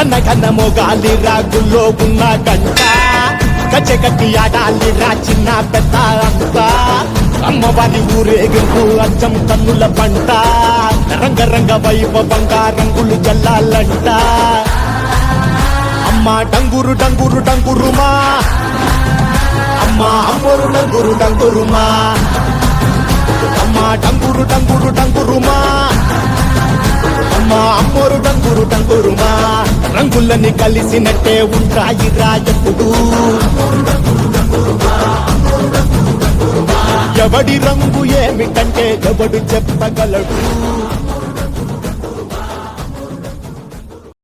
ఘన ఘన మొగాలి రాగుల్లో ఉన్న గంట గచ్చగట్టి ఆడాలి రా చిన్న పెద్ద అంతా అమ్మవారి ఊరేగింపు అచ్చం కన్నుల పంట రంగరంగ వైభవంగా రంగులు జల్లాలంట అమ్మ డంగురు డంగురు డంగురుమా అమ్మ అమ్మోరు డంగురు డంగురుమా అమ్మ డంగురు డంగురు డంగురుమా అమ్మ అమ్మోరు డంగురు డంగురుమా రంగులని కలిసినట్టే ఉంటాయి రాజపుడు ఎవడి రంగు ఏమిటంటే ఎవడు చెప్పగలడు